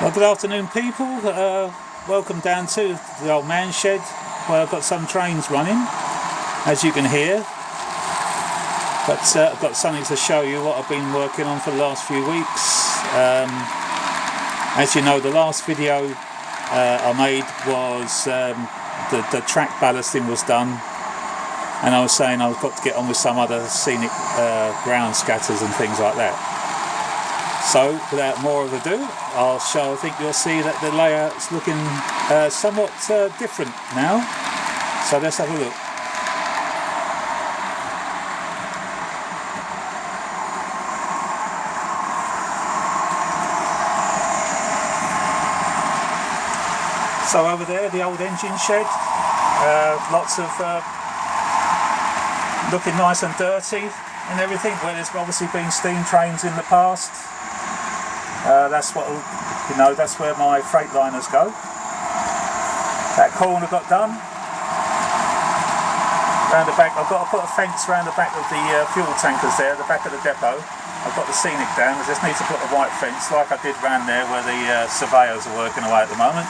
Well, good afternoon, people. Welcome down to the old man shed where I've got some trains running, as you can hear. But I've got something to show you what I've been working on for the last few weeks. As you know, the last video I made was the track ballasting was done, and I was saying I've got to get on with some other scenic ground scatters and things like that. So, without more of ado, I think you'll see that the layout's looking somewhat different now. So let's have a look. So over there, the old engine shed, lots of looking nice and dirty and everything, where there's obviously been steam trains in the past. That's what, you know, that's where my freight liners go. That corner got done. Round the back, I've got to put a fence round the back of the fuel tankers there, the back of the depot. I've got the scenic down, I just need to put a white fence like I did round there where the surveyors are working away at the moment.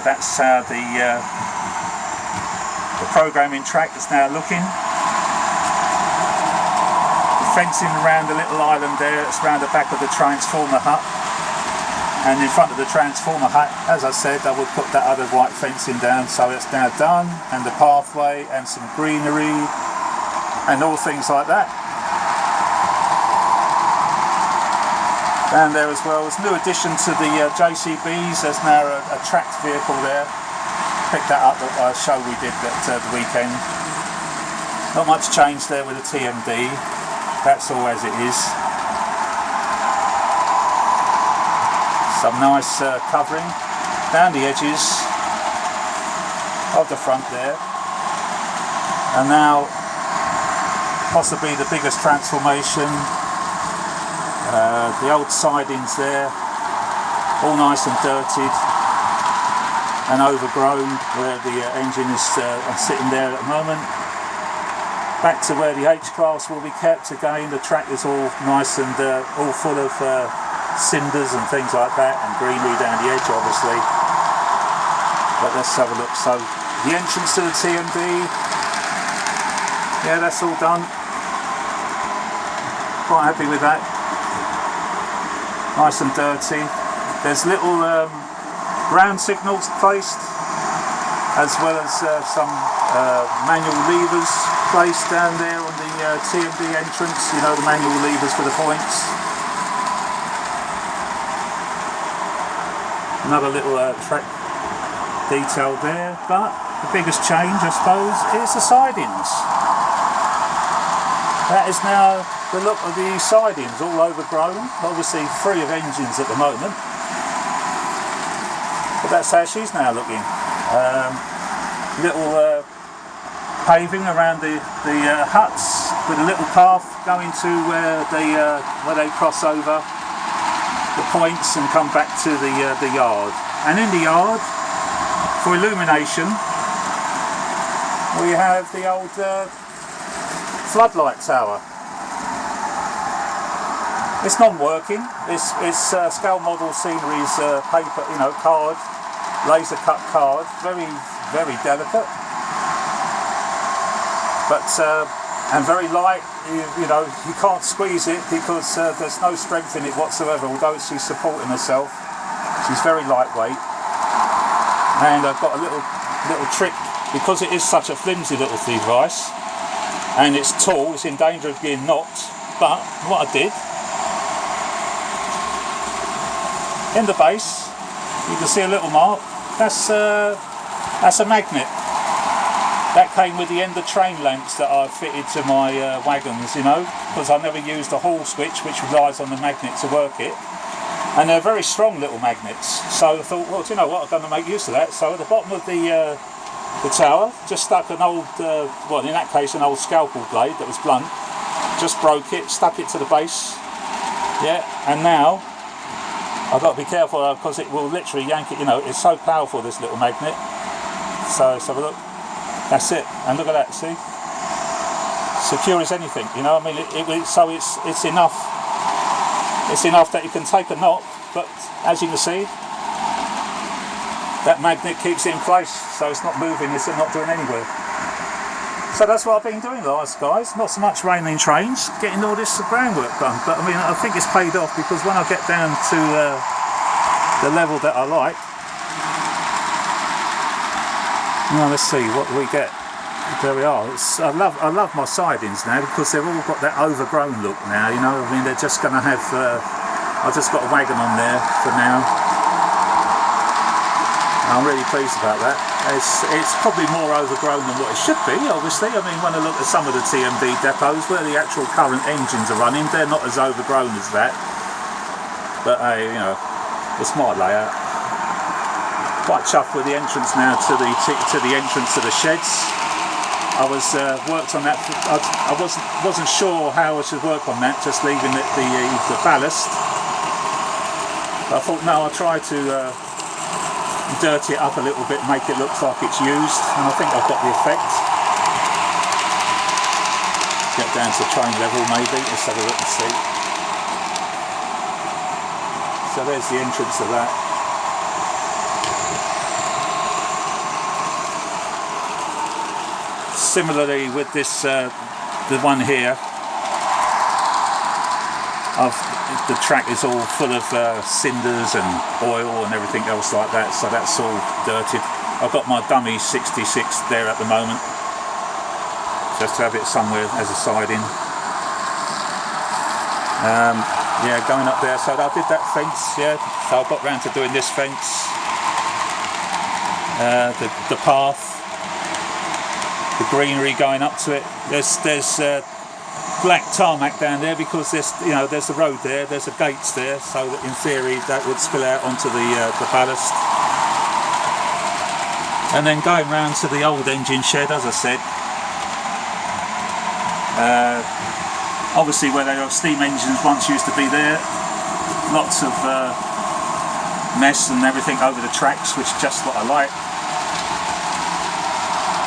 That's how the programming track is now looking. Fencing around the little island there, it's around the back of the transformer hut, and in front of the transformer hut, as I said, I would put that other white fencing down, so it's now done, and the pathway and some greenery and all things like that. Down there as well, there's a new addition to the JCBs. There's now a tracked vehicle there. Picked that up at a show we did at the weekend. Not much change there with the TMD. That's all as it is. Some nice covering down the edges of the front there. And now possibly the biggest transformation. The old sidings there, all nice and dirtied and overgrown where the engine is sitting there at the moment. Back to where the H-Class will be kept again. The track is all nice and all full of cinders and things like that, and greenery down the edge obviously. But let's have a look. So the entrance to the TMD, yeah, that's all done. Quite happy with that. Nice and dirty. There's little ground signals placed, as well as some manual levers placed down there on the TMD entrance, you know, the manual levers for the points. Another little track detail there, but the biggest change, I suppose, is the sidings. That is now the look of the sidings, all overgrown, obviously free of engines at the moment. But that's how she's now looking. Little paving around the huts with a little path going to where they cross over the points and come back to the yard. And in the yard, for illumination, we have the old floodlight tower. It's non-working. It's scale model scenery's paper, you know, card, laser cut card, very delicate. But and very light, you know, you can't squeeze it because there's no strength in it whatsoever, although she's supporting herself. She's very lightweight. And I've got a little trick, because it is such a flimsy little device and it's tall, it's in danger of being knocked. But what I did, in the base you can see a little mark. That's a magnet. That came with the end of train lamps that I've fitted to my wagons, you know, because I never used a hall switch which relies on the magnet to work it. And they're very strong little magnets. So I thought, well, do you know what, I'm going to make use of that. So at the bottom of the tower, just stuck an old, well, in that case an old scalpel blade that was blunt. Just broke it, stuck it to the base. Yeah, and now I've got to be careful because it will literally yank it, you know, it's so powerful, this little magnet. So let's have a look. That's it, and look at that, see? Secure as anything, you know, I mean, so it's enough It's enough that you can take a knock, but as you can see, that magnet keeps it in place, so it's not moving, it's not doing anywhere. So that's what I've been doing last, guys. Not so much raining trains, getting all this groundwork done. But I mean, I think it's paid off, because when I get down to the level that I like, now let's see, what do we get? There we are. I love my sidings now, because they've all got that overgrown look now. You know, I mean, they're just going to have. I've just got a wagon on there for now. I'm really pleased about that. It's probably more overgrown than what it should be, obviously. I mean, when I look at some of the TMD depots where the actual current engines are running, they're not as overgrown as that. But hey, you know, it's my layout. Quite chuffed with the entrance now to the entrance to the sheds. I was worked on that. I wasn't sure how I should work on that, just leaving it the ballast. But I thought, no, I'll try to dirty it up a little bit, make it look like it's used, and I think I've got the effect. Get down to train level maybe, let's have a look and see. So there's the entrance of that. Similarly with this, the one here, the track is all full of cinders and oil and everything else like that, so that's all dirted. I've got my dummy 66 there at the moment, just to have it somewhere as a siding. Yeah, going up there, so I did that fence, yeah, so I got round to doing this fence, the path, the greenery going up to it. There's black tarmac down there, because there's the road there, there's the gates there, so that in theory that would spill out onto the ballast. And then going round to the old engine shed, as I said, obviously where there are steam engines once used to be there, lots of mess and everything over the tracks, which is just what I like.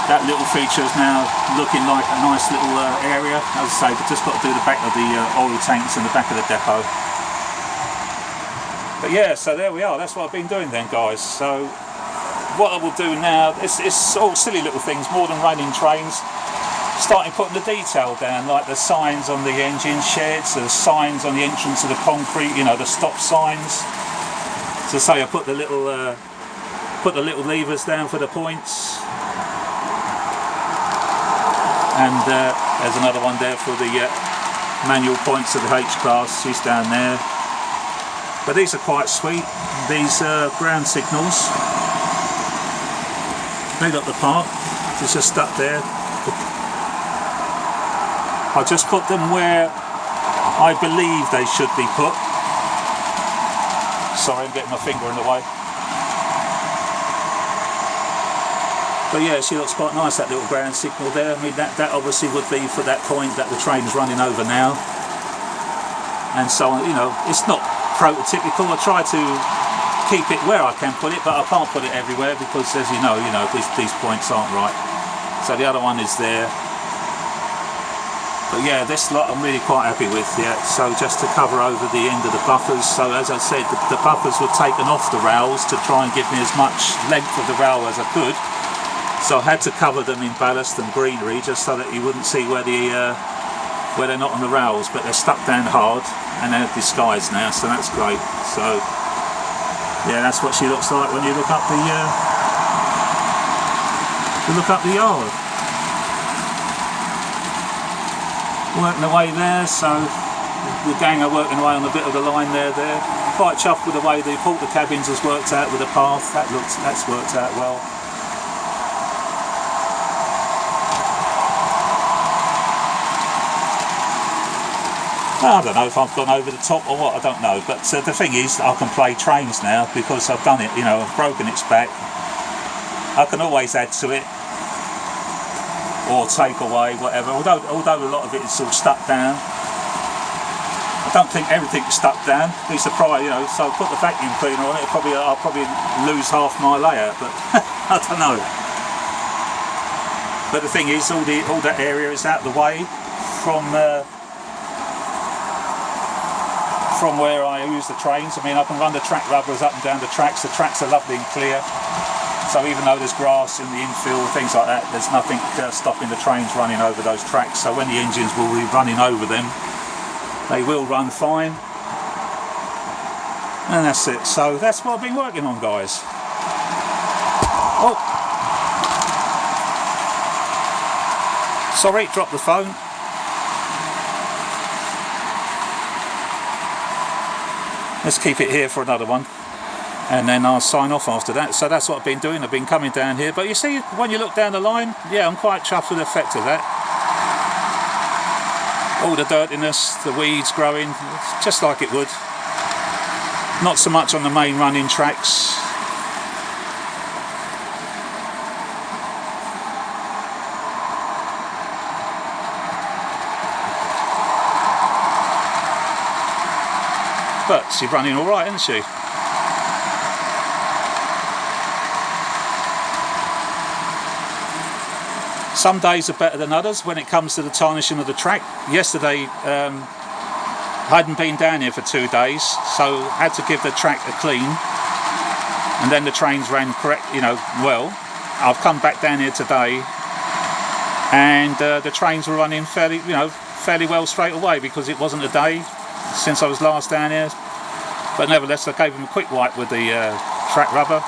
That little feature is now looking like a nice little area. As I say, we've just got to do the back of the oil tanks and the back of the depot. But yeah, so there we are. That's what I've been doing then, guys. So what I will do now, it's all silly little things, more than raining trains. Starting putting the detail down, like the signs on the engine sheds, the signs on the entrance of the concrete, you know, the stop signs. So say I put the little levers down for the points. And there's another one there for the manual points of the H-Class, she's down there. But these are quite sweet, these ground signals. They look the part, it's just stuck there. I just put them where I believe they should be put. Sorry, I'm getting my finger in the way. But yeah, she looks quite nice, that little ground signal there. I mean, that obviously would be for that point that the train's running over now. And so, you know, it's not prototypical. I try to keep it where I can put it, but I can't put it everywhere, because as you know, these points aren't right. So the other one is there. But yeah, this lot I'm really quite happy with, yeah. So just to cover over the end of the buffers. So as I said, the buffers were taken off the rails to try and give me as much length of the rail as I could. So I had to cover them in ballast and greenery, just so that you wouldn't see where they're not on the rails, but they're stuck down hard and they're disguised now, so that's great. So yeah, that's what she looks like when you look up the yard. Working away there, so the gang are working away on a bit of the line there. Quite chuffed with the way the porter cabins has worked out with the path. That's worked out well. I don't know if I've gone over the top or what, I don't know, but the thing is, I can play trains now because I've done it, you know, I've broken its back. I can always add to it or take away, whatever, although a lot of it is all stuck down. I don't think everything's stuck down, be surprised, you know, so I'll put the vacuum cleaner on it, I'll probably lose half my layout, but I don't know. But the thing is, all that area is out of the way from from where I use the trains. I mean, I can run the track rubbers up and down the tracks. The tracks are lovely and clear. So even though there's grass in the infield, things like that, there's nothing stopping the trains running over those tracks. So when the engines will be running over them, they will run fine. And that's it. So that's what I've been working on, guys. Oh, sorry, dropped the phone. Let's keep it here for another one, and then I'll sign off after that. So that's what I've been doing. I've been coming down here, but you see, when you look down the line, yeah, I'm quite chuffed with the effect of that. All the dirtiness, the weeds growing, just like it would. Not so much on the main running tracks. But she's running all right, isn't she? Some days are better than others when it comes to the tarnishing of the track. Yesterday, I hadn't been down here for 2 days, so had to give the track a clean, and then the trains ran correct, well. I've come back down here today, and the trains were running fairly well straight away, because it wasn't a day since I was last down here. But nevertheless, I gave them a quick wipe with the track rubber.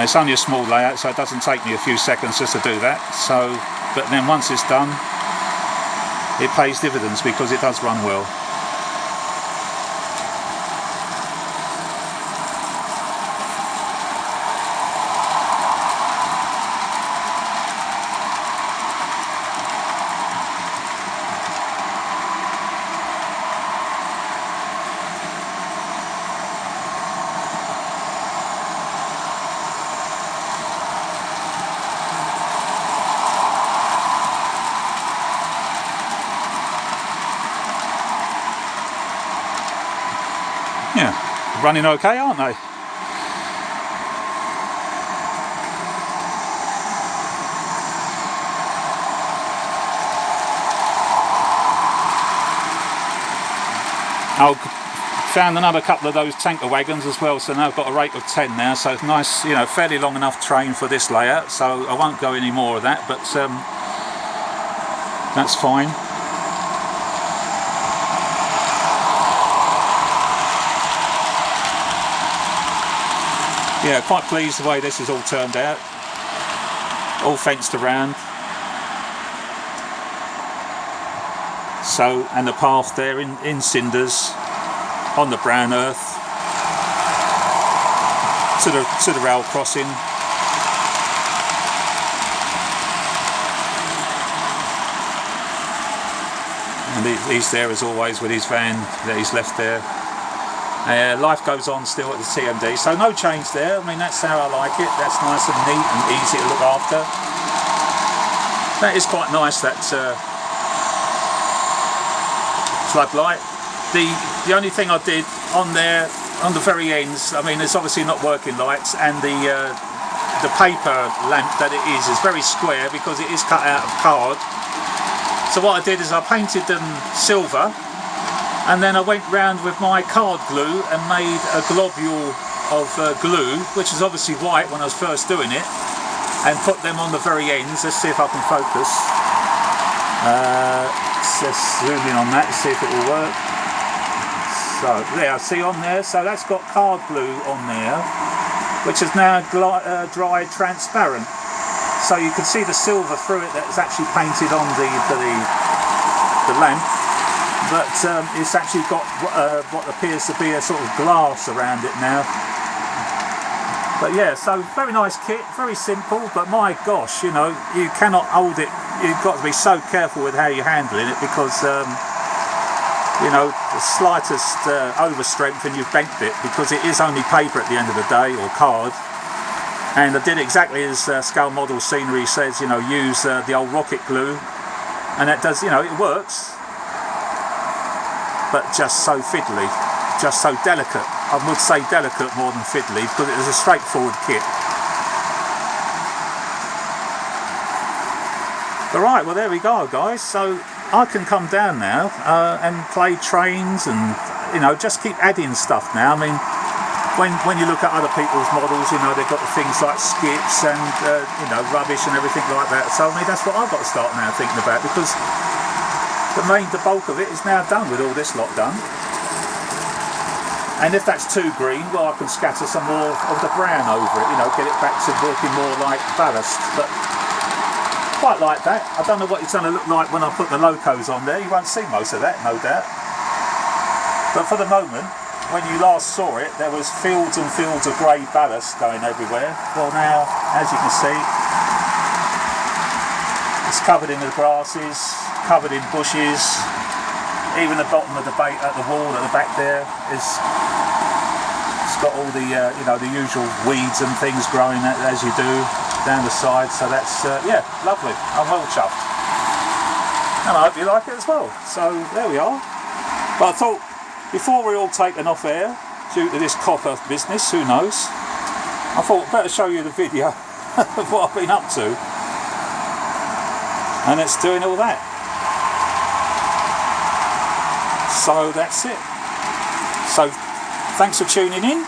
It's only a small layout, so it doesn't take me a few seconds just to do that. So, but then once it's done, it pays dividends because it does run well. Yeah, running okay, aren't they? I found another couple of those tanker wagons as well, so now I've got a rate of 10 now, so it's nice, fairly long enough train for this layout, so I won't go any more of that, but that's fine. Yeah, quite pleased the way this has all turned out. All fenced around. So, and the path there in cinders on the brown earth to the rail crossing. And he's there as always with his van that he's left there. Life goes on still at the TMD, so no change there. I mean, that's how I like it. That's nice and neat and easy to look after. That is quite nice, that floodlight. The only thing I did on there, on the very ends, I mean, it's obviously not working lights, and the paper lamp that it is very square because it is cut out of card. So what I did is I painted them silver, and then I went round with my card glue and made a globule of glue, which is obviously white when I was first doing it, and put them on the very ends. Let's see if I can focus. Let's zoom in on that, see if it will work. So there, see on there, so that's got card glue on there, which is now dried transparent. So you can see the silver through it that's actually painted on the lamp. But it's actually got what appears to be a sort of glass around it now. But yeah, so very nice kit, very simple, but my gosh, you cannot hold it. You've got to be so careful with how you're handling it, because the slightest overstrength and you've bent it, because it is only paper at the end of the day, or card. And I did exactly as Scale Model Scenery says, use the old rocket glue, and that does, it works. But just so fiddly, just so delicate. I would say delicate more than fiddly, because it is a straightforward kit. Alright, well there we go, guys. So I can come down now and play trains and, you know, just keep adding stuff now. I mean, when you look at other people's models, you know, they've got things like skips and, you know, rubbish and everything like that. So, I mean, that's what I've got to start now thinking about, because the bulk of it is now done with all this lot done. And if that's too green, well, I can scatter some more of the brown over it, you know, get it back to looking more like ballast. But quite like that. I don't know what it's going to look like when I put the locos on there. You won't see most of that, no doubt. But for the moment, when you last saw it, there was fields and fields of grey ballast going everywhere. Well, now, as you can see, it's covered in the grasses, covered in bushes. Even the bottom of the bait at the wall at the back there is, it's got all the you know, the usual weeds and things growing as you do down the side. So that's yeah, lovely. I'm well chuffed, and I hope you like it as well. So there we are. But I thought, before we're all taken off air due to this copper business, who knows, I thought I'd better show you the video of what I've been up to, and it's doing all that. So that's it. So thanks for tuning in.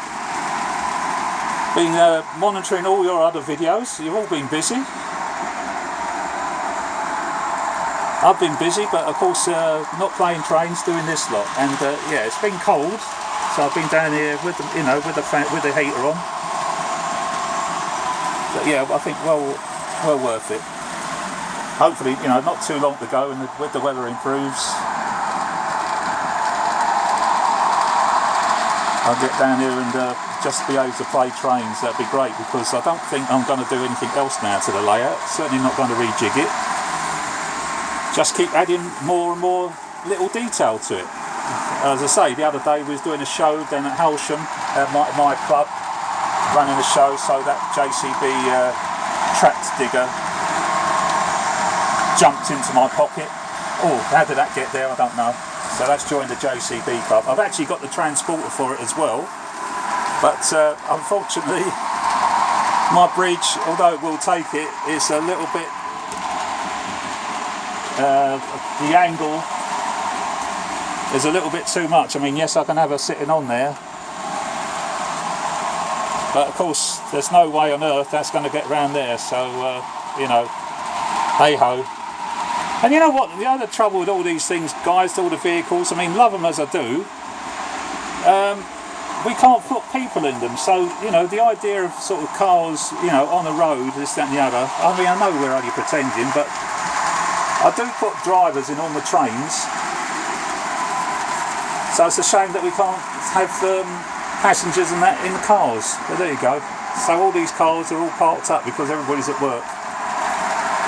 Been monitoring all your other videos. You've all been busy. I've been busy, but of course not playing trains, doing this lot. And yeah, it's been cold, so I've been down here with the, you know, with the heater on. But yeah, I think well worth it. Hopefully, you know, not too long to go, and with the weather improves, I'll get down here and just be able to play trains. That'd be great, because I don't think I'm going to do anything else now to the layout. Certainly not going to rejig it. Just keep adding more and more little detail to it. As I say, the other day we was doing a show down at Halsham at my club, running a show, so that JCB tract digger jumped into my pocket. Oh, how did that get there? I don't know. So that's joined the JCB club. I've actually got the transporter for it as well, but unfortunately my bridge, although it will take it, is a little bit, the angle is a little bit too much. I mean, yes, I can have her sitting on there, but of course there's no way on earth that's going to get round there, so you know, hey ho. And you know what, the other trouble with all these things, guys, all the vehicles, I mean, love them as I do, we can't put people in them. So, you know, the idea of sort of cars, you know, on the road, this, that and the other, I mean, I know we're only pretending, but I do put drivers in all the trains. So it's a shame that we can't have passengers and that in the cars. But there you go. So all these cars are all parked up because everybody's at work.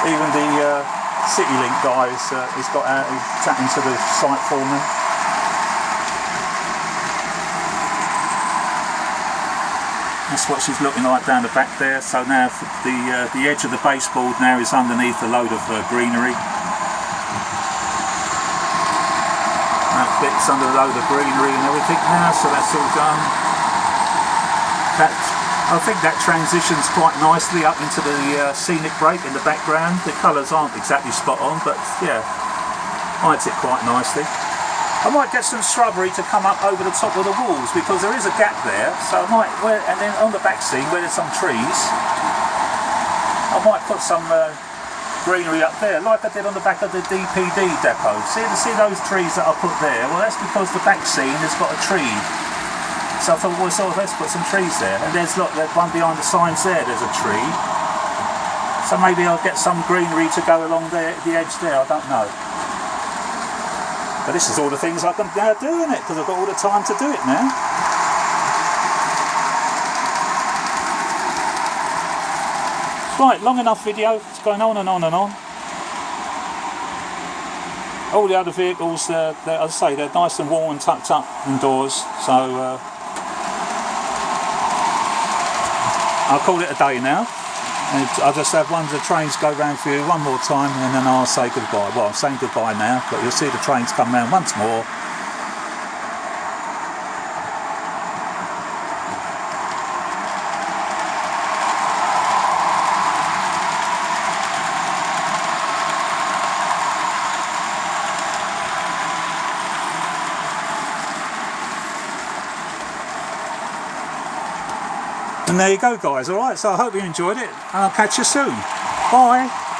Even the CityLink guys, he's got out, he's chatting to the site foreman. That's what she's looking like down the back there. So now the edge of the baseboard now is underneath a load of greenery. That bit's under a load of greenery and everything now, so that's all done. I think that transitions quite nicely up into the scenic break in the background. The colours aren't exactly spot on, but yeah, hides it quite nicely. I might get some shrubbery to come up over the top of the walls, because there is a gap there, so I might, and then on the back scene where there's some trees, I might put some greenery up there, like I did on the back of the DPD depot. See those trees that I put there? Well, that's because the back scene has got a tree. So I thought, well, so let's put some trees there. And there's look, there's one behind the signs there, there's a tree. So maybe I'll get some greenery to go along there, the edge there, I don't know. But this is all the things I can now do in it, because I've got all the time to do it now. Right, long enough video, it's going on and on and on. All the other vehicles, as I say, they're nice and warm and tucked up indoors, so I'll call it a day now. And I'll just have one of the trains go round for you one more time, and then I'll say goodbye. Well, I'm saying goodbye now, but you'll see the trains come round once more. And there you go guys, alright, so I hope you enjoyed it and I'll catch you soon. Bye.